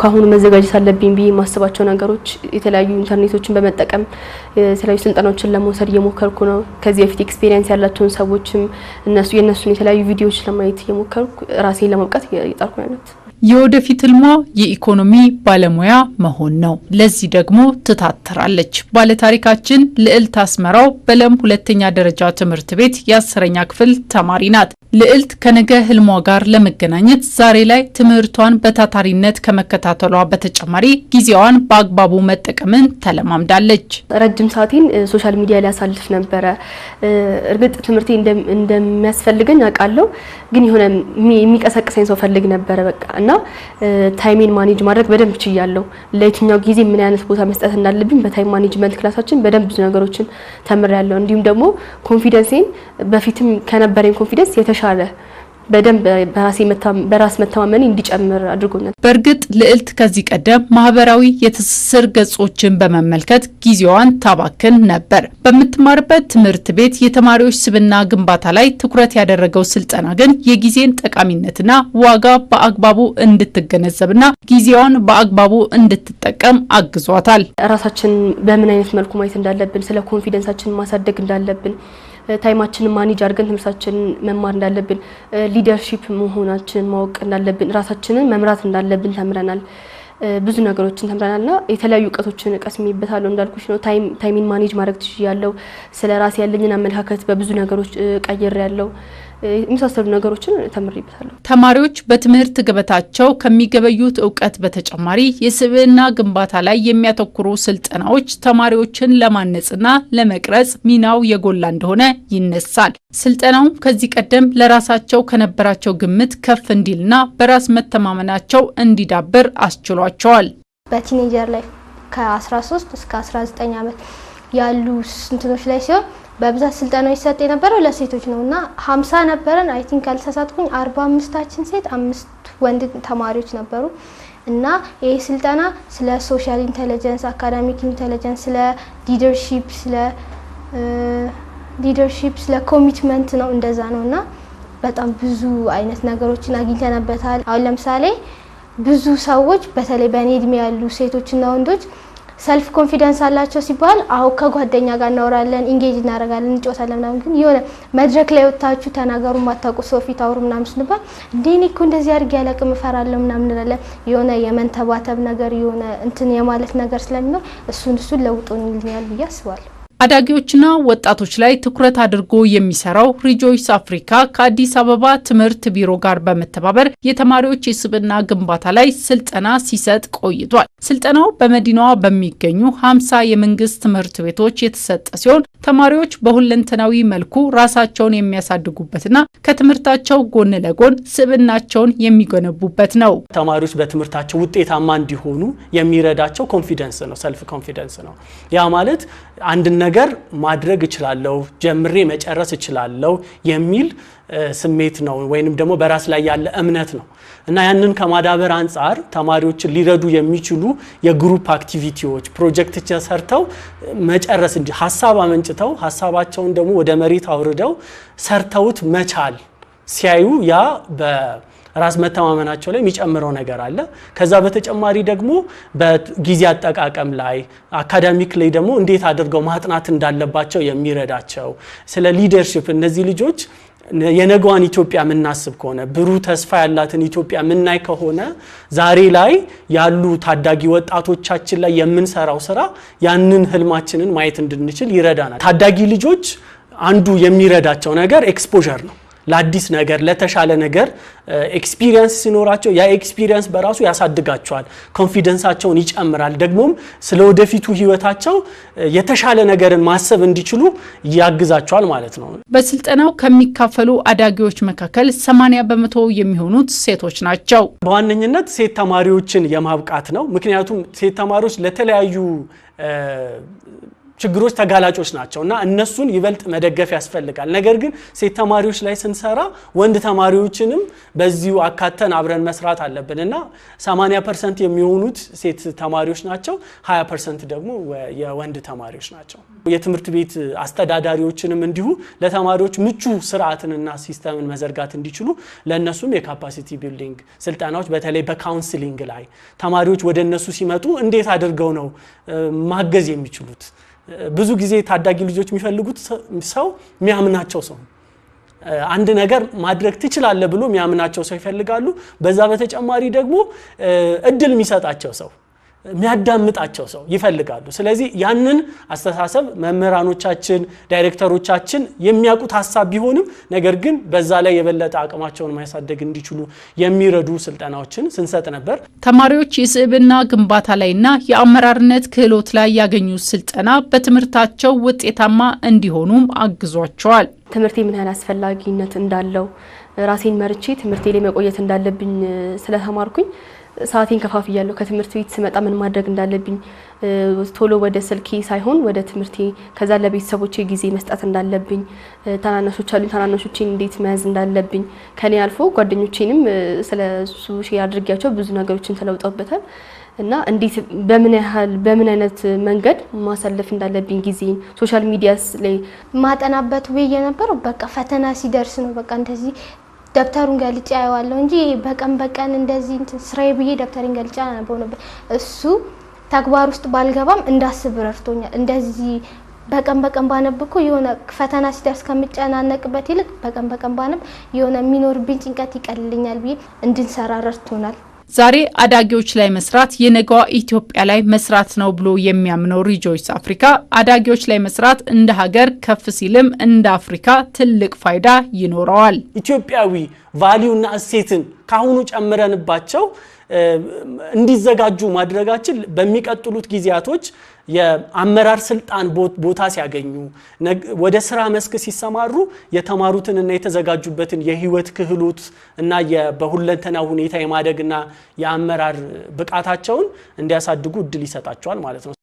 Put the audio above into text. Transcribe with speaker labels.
Speaker 1: ካሁኑ መዘጋጀት አለብኝ ብዬ ማስባቸው ነገሮች የተለያዩ ኢንተርኔቶችን በመጠቀም የተለያዩ ስልጠናዎችን ለመውሰድ እየሞከርኩ ነው። ከዚህ በፊት ኤክስፒሪየንስ ያላቸውን ሰዎችም የነሱን የተለያዩ ቪዲዮዎች ለማየት እየሞከርኩ ራሴን ለማብቃት እየጣርኩ ነው።
Speaker 2: የወደፊት ህልሟ የኢኮኖሚ ባለሙያ መሆን ነው። ለዚህ ደግሞ ትታተራለች። ባለታሪካችን ልዕልት አስመራው በለም ሁለተኛ ደረጃ ትምህርት ቤት የ10ኛ ክፍል ተማሪ ናት። ልዕልት ከነገ ህልሟ ጋር ለመገናኘት ዛሬ ላይ ትምህርቷን በታታሪነት ከመከታተሏ በተጨማሪ ጊዜዋን በአግባቡ መጠቀምን ተለማምዳለች።
Speaker 1: ረጅም ሰዓቴን ሶሻል ሚዲያ ላይ አሳልፍ ነበረ። እርግጥ ትምህርቴ እንደሚያስፈልገኝ አውቃለሁ፣ ግን የሆነ የሚቀሰቅሰኝ ሰው ፈልግ ነበረ በቃ እና ታይሜን ማኔጅ ማድረግ በደንብ ችያለሁ። ለየትኛው ጊዜ ምን አይነት ቦታ መስጠት እንዳለብኝ በታይም ማኔጅመንት ክላሳችን በደንብ ብዙ ነገሮችን ተምሬያለሁ። እንዲሁም ደግሞ ኮንፊደንሴን በፊትም ከነበረኝ ኮንፊደንስ የተሻለ በደንብ በራስ መተማመን እንዲጨምር አድርጎኛል።
Speaker 2: በእርግጥ ልዕልት ከዚህ ቀደም ማህበራዊ የትስስር ገጾችን በመመልከት ጊዜዋን ታባክን ነበር። በምትማርበት ትምህርት ቤት የተማሪዎች ስብዕና ግንባታ ላይ ትኩረት ያደረገው ስልጠና ግን የጊዜን ጠቃሚነትና ዋጋ በአግባቡ እንድትገነዘብና ጊዜዋን በአግባቡ እንድትጠቀም አግዟታል።
Speaker 1: ራሳችን በምን አይነት መልኩ ማየት እንዳለብን፣ ስለ ኮንፊደንሳችን ማሳደግ እንዳለብን፣ ታይማችንን ማኔጅ አድርገን ትምህርታችንን መማር እንዳለብን፣ ሊደርሺፕ መሆናችንን ማወቅ እንዳለብን፣ ራሳችንን መምራት እንዳለብን ተምረናል። ብዙ ነገሮችን ተምረናልና የተለያዩ እውቀቶችን ቀስሜበታለሁ። እንዳልኩሽ ነው ታይሚን ማኔጅ ማድረግ ትችያለሁ። ስለ ራሴ ያለኝን አመለካከት በብዙ ነገሮች ቀይሬያለሁ። የሚሳሰሉ ነገሮችን ተምሬበታለሁ።
Speaker 2: ተማሪዎች በትምህርት ገበታቸው ከሚገበዩት ዕውቀት በተጨማሪ የስብዕና ግንባታ ላይ የሚያተኩሩ ስልጠናዎች ተማሪዎችን ለማነጽና ለመቅረጽ ሚናው የጎላ እንደሆነ ይነሳል። ስልጠናው ከዚህ ቀደም ለራሳቸው ከነበራቸው ግምት ከፍ እንዲልና በራስ መተማመናቸው እንዲዳብር አስችሏቸዋል።
Speaker 3: በቲኔጀር ላይ ከ13 እስከ 19 ዓመት ያሉ ስንትኖች ላይ ሲሆን በብዛት ስልጠናው ይሰጥ የነበረው ለሴቶች ነውና 50 ነበረን። አይ ቲንክ ካልተሳሳትኩኝ 45ታችን ሴት 5 ወንድ ተማሪዎች ነበሩ። እና ይሄ ስልጠና ስለ ሶሻል ኢንተለጀንስ፣ አካዳሚክ ኢንተለጀንስ፣ ስለ ሊደርሺፕ፣ ስለ ኮሚትመንት ነው እንደዛ ነውና በጣም ብዙ አይነት ነገሮችን አግኝተንበታል። አሁን ለምሳሌ ብዙ ሰዎች በተለይ በኔ እድሜ ያሉ ሴቶችና ወንዶች ሰልፍ ኮንፊደንስ አላቸው ሲባል አው ከጓደኛ ጋር እናወራለን፣ ኢንጌጅ እናደርጋለን፣ እንጮታለን ምናምን። ግን የሆነ መድረክ ላይ ወጣችሁ ተናገሩ ማታውቁ ሰው ፊት አውሩ ምናምን ስንባል እንዴኔ እኮ እንደዚህ አድርጌ ያለቅም እፈራለሁ ምናምን እንላለን። የሆነ የመንተባተብ ነገር የሆነ እንትን የማለት ነገር ስለሚኖር እሱን ለውጦኛል ብዬ አስባለሁ።
Speaker 2: አዳጊዎችና ወጣቶች ላይ ትኩረት አድርጎ የሚሰራው ሪጆይስ አፍሪካ ከአዲስ አበባ ትምህርት ቢሮ ጋር በመተባበር የተማሪዎች የስብዕና ግንባታ ላይ ስልጠና ሲሰጥ ቆይቷል። ስልጠናው በመዲናዋ በሚገኙ 50 የመንግስት ትምህርት ቤቶች የተሰጠ ሲሆን ተማሪዎች በሁለንተናዊ መልኩ ራሳቸውን የሚያሳድጉበትና ከትምህርታቸው ጎን ለጎን ስብዕናቸውን የሚገነቡበት ነው።
Speaker 4: ተማሪዎች በትምህርታቸው ውጤታማ እንዲሆኑ የሚረዳቸው ኮንፊደንስ ነው፣ ሰልፍ ኮንፊደንስ ነው። ያ ማለት አንድ ነገር ማድረግ እችላለሁ፣ ጀምሬ መጨረስ እችላለሁ የሚል ስሜት ነው፣ ወይንም ደግሞ በራስ ላይ ያለ እምነት ነው። እና ያንን ከማዳበር አንፃር ተማሪዎችን ሊረዱ የሚችሉ የግሩፕ አክቲቪቲዎች ፕሮጀክት ሰርተው መጨረስ እንጂ ሐሳብ አመንጭተው ሐሳባቸውን ደግሞ ወደ መሬት አውርደው ሰርተውት መቻል ሲያዩ ያ ራስ መተማመናቸው ላይ የሚጨምረው ነገር አለ። ከዛ በተጨማሪ ደግሞ በጊዜ አጠቃቀም ላይ አካዳሚክ ላይ ደግሞ እንዴት አድርገው ማጥናት እንዳለባቸው የሚረዳቸው ስለ ሊደርሺፕ እነዚህ ልጆች የነገዋን ኢትዮጵያ ምናስብ ከሆነ ብሩህ ተስፋ ያላትን ኢትዮጵያ ምናይ ከሆነ ዛሬ ላይ ያሉ ታዳጊ ወጣቶቻችን ላይ የምንሰራው ስራ ያንን ህልማችንን ማየት እንድንችል ይረዳናል። ታዳጊ ልጆች አንዱ የሚረዳቸው ነገር ኤክስፖዠር ነው። ለአዲስ ነገር ለተሻለ ነገር ኤክስፒሪየንስ ሲኖራቸው ያ ኤክስፒሪየንስ በራሱ ያሳድጋቸዋል፣ ኮንፊደንሳቸውን ይጨምራል። ደግሞም ስለወደፊቱ ህይወታቸው የተሻለ ነገርን ማሰብ እንዲችሉ ያግዛቸዋል ማለት ነው።
Speaker 2: በስልጠናው ከሚካፈሉ አዳጊዎች መካከል 80% የሚሆኑት ሴቶች ናቸው።
Speaker 4: በዋነኝነት ሴት ተማሪዎችን የማብቃት ነው። ምክንያቱም ሴት ተማሪዎች ለተለያዩ ችግሮች ተጋላጮች ናቸውና እነሱን ይበልጥ መደገፍ ያስፈልጋል። ነገር ግን ሴት ተማሪዎች ላይ ስንሰራ ወንድ ተማሪዎችንም በዚሁ አካተን አብረን መስራት አለብንና 80% የሚሆኑት ሴት ተማሪዎች ናቸው 20% ደግሞ የወንድ ተማሪዎች ናቸው። የትምህርት ቤት አስተዳዳሪዎችንም እንዲሁ ለተማሪዎች ምቹ ስርዓትንና ሲስተምን መዘርጋት እንዲችሉ ለነሱም የካፓሲቲ ቢልዲንግ ስልጠናዎች በተለይ በካውንስሊንግ ላይ ተማሪዎች ወደነሱ ሲመጡ እንዴት አድርገው ነው ማገዝ የሚችሉት? ብዙ ጊዜ ታዳጊ ልጆች የሚፈልጉት ሰው የሚያምናቸው ሰው አንድ ነገር ማድረግ ትችላለህ ብሎ የሚያምናቸው ሰው ይፈልጋሉ። በዛ በተጨማሪ ደግሞ እድል የሚሰጣቸው ሰው የሚያዳምጣቸው ሰው ይፈልጋሉ። ስለዚህ ያንን አስተሳሰብ መምህራኖቻችን ዳይሬክተሮቻችን የሚያውቁት ሐሳብ ቢሆንም ነገር ግን በዛ ላይ የበለጠ አቅማቸውን ማያሳደግ እንዲችሉ የሚረዱ ስልጠናዎችን ስንሰጥ ነበር።
Speaker 2: ተማሪዎች የስብዕና ግንባታ ላይና የአመራርነት ክህሎት ላይ ያገኙት ስልጠና በትምህርታቸው ውጤታማ እንዲሆኑም አግዟቸዋል።
Speaker 1: ትምህርቴ ምን ያህል አስፈላጊነት እንዳለው ራሴን መርጬ ትምህርቴ ላይ መቆየት እንዳለብኝ ስለተማርኩኝ ሰዓቴን ከፋፍያለሁ። ከትምህርት ቤት ስመጣ ምን ማድረግ እንዳለብኝ ቶሎ ወደ ስልኬ ሳይሆን ወደ ትምህርቴ ከዛ ለቤተሰቦቼ ጊዜ መስጠት እንዳለብኝ ታናናሾች አሉኝ ታናናሾቼን እንዴት መያዝ እንዳለብኝ ከኔ አልፎ ጓደኞቼንም ስለሱ ሼር አድርጌያቸው ብዙ ነገሮችን ተለውጠውበታል እና እንዴት በምን አይነት መንገድ ማሳለፍ እንዳለብኝ ጊዜን ሶሻል ሚዲያስ ላይ
Speaker 3: ማጠናበት ወይ የነበረው በቃ ፈተና ሲደርስ ነው። በቃ እንደዚህ ደብተሩን ገልጬ አየዋለሁ እንጂ በቀን እንደዚህ ስራዬ ብዬ ደብተሩን ገልጬ አነበው ነበር። እሱ ተግባር ውስጥ ባልገባም እንዳስብ ረድቶኛል። እንደዚህ በቀን ባነብኩ የሆነ ፈተና ሲደርስ ከመጨናነቅበት ይልቅ በቀን ባነብ የሆነ የሚኖርብኝ ጭንቀት ይቀልልኛል ብዬ እንድንሰራ ረድቶናል።
Speaker 2: ዛሬ አዳጊዎች ላይ መስራት የነገዋ ኢትዮጵያ ላይ መስራት ነው ብሎ የሚያምነው ሪጆይስ አፍሪካ አዳጊዎች ላይ መስራት እንደ ሀገር ከፍ ሲልም እንደ አፍሪካ ትልቅ ፋይዳ ይኖረዋል።
Speaker 4: ኢትዮጵያዊ ቫልዩና እሴትን ካሁኑ ጨምረንባቸው እንዲዘጋጁ ማድረጋችን በሚቀጥሉት ጊዜያቶች የአመራር ስልጣን ቦታ ሲያገኙ ወደ ስራ መስክ ሲሰማሩ የተማሩትንና የተዘጋጁበትን የህይወት ክህሎት እና በሁለንተና ሁኔታ የማደግና የአመራር ብቃታቸውን እንዲያሳድጉ እድል ይሰጣቸዋል ማለት ነው።